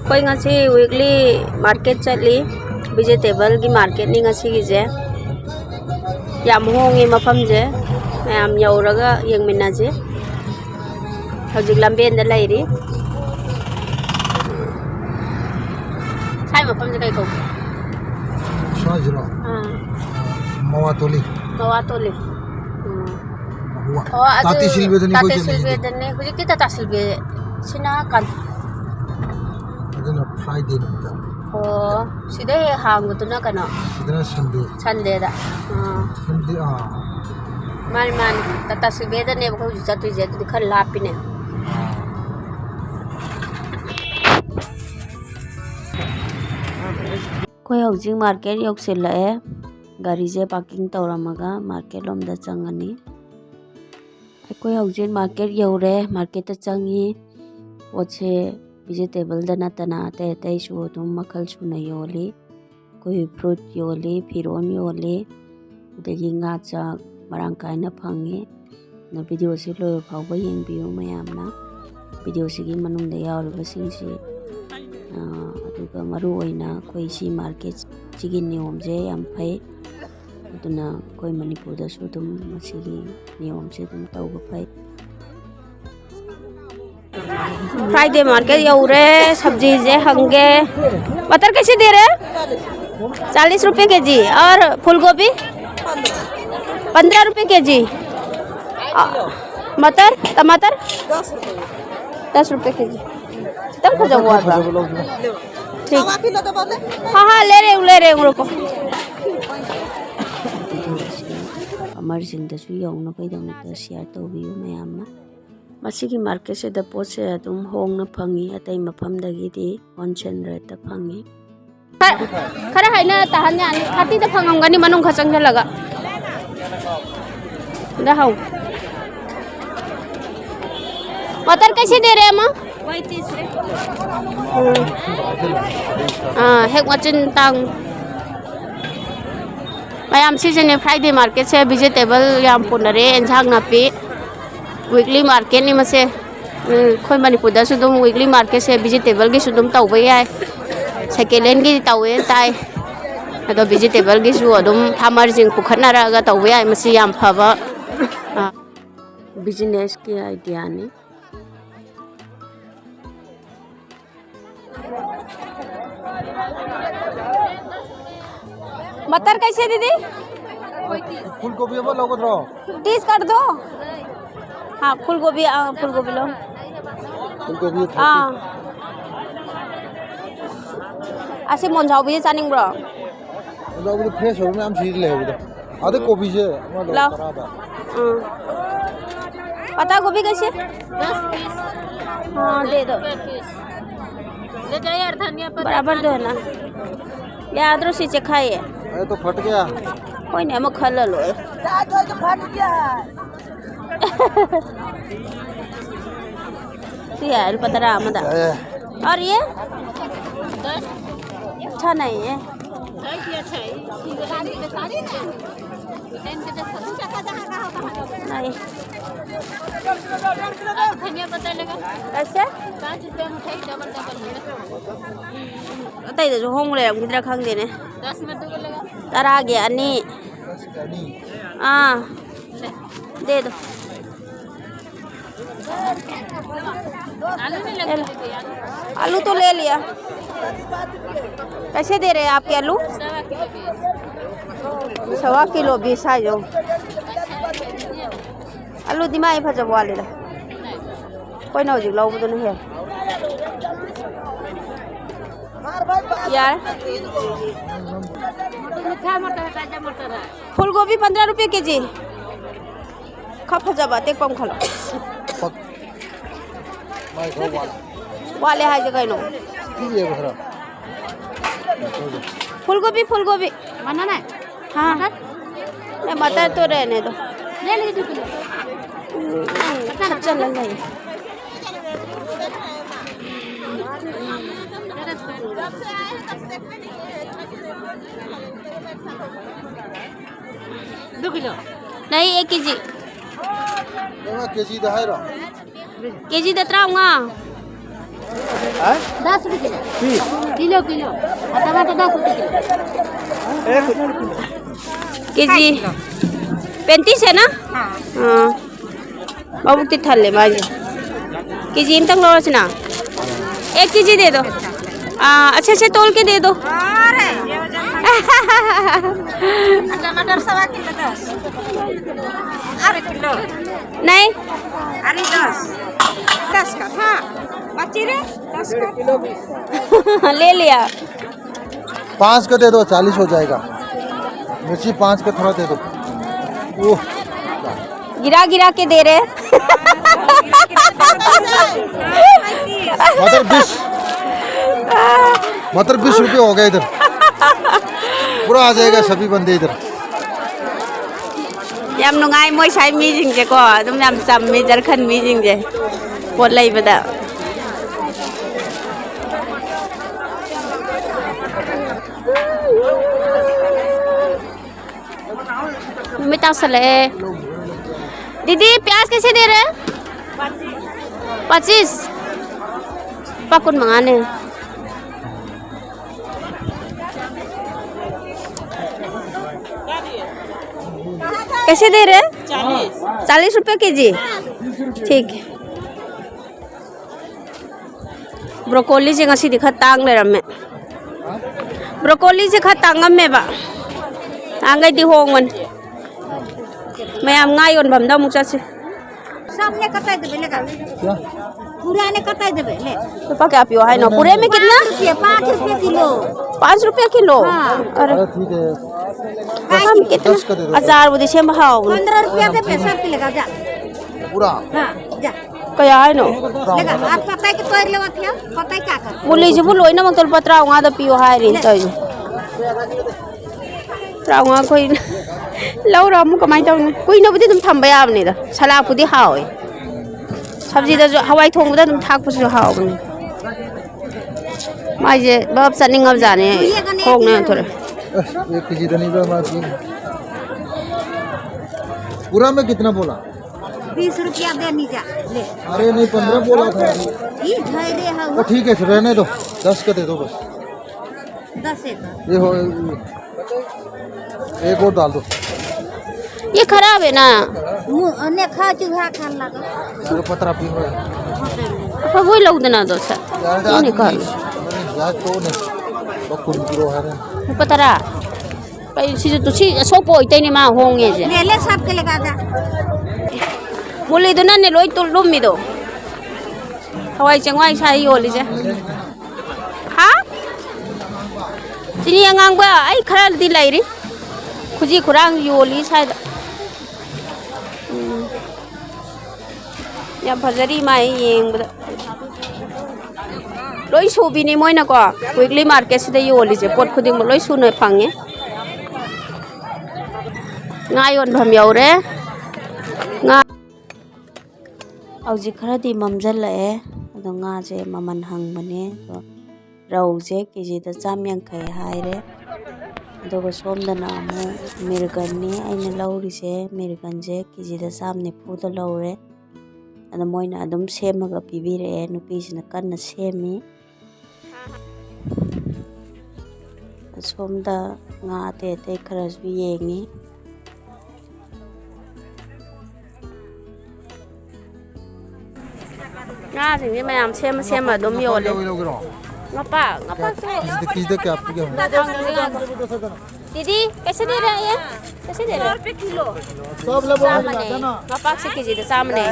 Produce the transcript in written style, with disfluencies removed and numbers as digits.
कोई ngasi weekly market चली vegetable की market ni ngasi गिजे याम होंगे मफम जे मैम यौरगा यंगमिना जे हजिक लंबेन द लाइरी साइ मफम जे काइको साजिरो मवातोली ताती सिलबे दनी कोई दनी हुजिक ति ताता सिलबे सिना कान अदना फ्राइडे नमिता सिदे हांगुतुना कनो सिदना संडे दा संडे मान ताता सिलबे दने बखौ जतु जे तु खर लापिने कोई हौजिक मार्केट योक्सिल्लाए गाड़ी जे पार्किंग तौरमगा मार्केट लोमदा चंगनी कोई हौजिक मार्केट यौरे मार्केट चंगी पोचे vegetable da natana te te su dum makhal suna yoli koi fruit yoli phiron yoli degi nga cha marang kaina phangi na video si lo phawba yeng biu mayamna video si gi manung da yaw ba sing si aduga maru oina koi si market chi gi niom je yam phai aduna koi manipur da su dum masi gi niom se dum taw ba phai Friday market यौरे सब्जी जे हंगे मटर कैसे दे रहे 40 रुपए KG और फूल गोभी 15 रुपए केजी मटर टमाटर 10 रुपए केजी तब खजा हुआ था ठीक हाँ ले रहे रुको हमारे जिंदगी यौना पैदा शेयर तो भी मैं आमना मसीगी मार्केट से पोसे अदुम होंग न फंगी अतै मफम दगिदी होलसेल रेट ता फंगी खरा हाइना ताहन यानी 30 ता फंगमगनी मनुंग खचंग लगा दा हाउ मटर कैसे दे रहे अम्मा 35 रे हेक वचन तांग मैम सीजन फ्राइडे मार्केट से वेजिटेबल याम पुनरे एंजांग नापी वीकली मार्केट नि मसे खोय मणिपुर दा सुदुम वीकली मार्केट से वेजिटेबल की सुदुम तौबे याय सेकेंड हैंड की तौवे ताय अदो वेजिटेबल की सु अदुम फार्मर जिंग पुखनारागा तौबे याय मसी याम फबा बिजनेस की आइडिया ने मटर कैसे दीदी फूल गोभी अब लगत रहो 30 कर दो हाँ फूल गोभी लो हाँ ऐसे मोंजाओ भी चानिंग ब्रो मोंजाओ भी फ्रेश हो में हम सील ले वो आधे गोभी से लो पता गोभी कैसे 10 पीस हाँ दे दो ले जाइए यार धनिया पत्ता बराबर दो ना याद रो सी खाइए अरे तो फट गया कोई नहीं हम खा लो तो फट गया यार 15 आमदा और ये अच्छा नहीं है नहीं ऐसे तै जो होंग ले किधर खांग देने 10 में दो लगा तारा गया नहीं हाँ दे दो आलू तो ले लिया कैसे दे रहे हैं आपके आलू 1.25 किलो 20 है जो आलू दिमाग फजब वाले कोई ना हो लो तो नहीं है यार फूल गोभी 15 रुपए केजी खा फजब ते कम खा वाले है जगह नो फूल गोभी मना ना हाँ मटर तो रहने दो ले ले 2 किलो चल नहीं नहीं 1 केजी केजी दा है रो केजी दा त्राऊंगा हैं 10 रुपए किलो। 30 किलो किलो टमाटर 10 रुपए किलो। केजी 35 है ना? हाँ बाबू तिथल ले माजे केजी इन तक लो रचना 1 केजी दे दो। अच्छे से तोल के दे दो। टमाटर 1.25 किलो 10 अरे किलो नहीं अरे 10 का था बच्ची रे 10 का ले लिया। 5 का दे दो 40 हो जाएगा। मिर्ची 5 का थोड़ा दे दो। ओह गिरा गिरा के दे रहे मतलब 20 रुपये हो गए इधर। पूरा आ जाएगा सभी बंदे इधर। यम नुंगाई मोय साइ मी जिंग जे को तुम यम सम मी जरखन मी जिंग जे पोट लै बदा मिटा सले। दीदी प्याज कैसे दे रहे हैं? 25 पकुन मंगाने कैसे दे रहे हैं? 40 रुपये केजी। ठीक है ब्रोकोली से ngasi दिखा तांग ले रमे ब्रोकोली से खा तांगम में बा तांगै दी होंगन मैं am ngai on bam da mu chase सामने कताई देबे लेगा क्या पूरा ने कताई देबे ले तो पा क्या पियो है ना पूरे में कितना? 5 रुपए किलो 5 रुपये किलो। हाँ। अरे अरे ठीक है हम कितना 10 का दे दो। हजार वो दिशे में हाउ 15 रुपया दे पैसा पे लगा जा पूरा हां जा कया है नो लेगा आप कताई के तोड़ लेवा थिया कताई का कर मुली जे बुलोय ना मग तोल पत्रा वा दा पियो है रिन तय रावा कोई लौरा मु कमाई तौ कोई न बुदी तुम थंबा याबने दा सला पुदी हाउ सब्जी दा जो हवाई थोंग दा तुम थाक पुसु हाउ माजे बाप सनिंग अब जाने होंग ने थोड़े 1 केजी धनी का मार्जिन। पूरा में कितना बोला? 20 रुपया दे नी जा ले अरे नहीं 15 बोला था। ई धैर्य है तो ठीक है फिर रहने दो 10 का दे दो बस। 10 एक ये हो एक और डाल दो। ये खराब है ना मुंह ने खा चूहा खान लगा अरे पतरा पी हो अब वही लोग देना दो सर ये निकाल यार तो नहीं बकुन गिरो है रे पतरा पै सिजु तुसी सोपो इतै नि मा होंगे जे ले ले सब के लगा जा मुली दो ना ने लोई तो लुम मी दो हवाई चंगवाई साई योली जे हा जिनी अंगांग बा आई खरा दी लाइरी खुजी खुरांग योली साइड या फजरी माई येंग बदा लोई सोबी नि मोइना को वीकली मार्केट से योली जे पोट खुदिंग लोई सुनो fungi ngayon bham yaure nga auji khara di mamjal la e ado nga je maman hang bane to rau je kg da 150 haire ado go som da na mu mirgan ni aina lauri se mirgan je kg da samne pu da laure ado moina adum semaga pibire nupi sina kanna semi som da nga te kharas bi yengi nga sing ni mayam sem adum yole ngapa किस क्या आपके क्या दीदी कैसे दे रहे हैं ये कैसे दे रहे हैं 100 रुपए किलो सब ले सामने ngapa से केजी सामने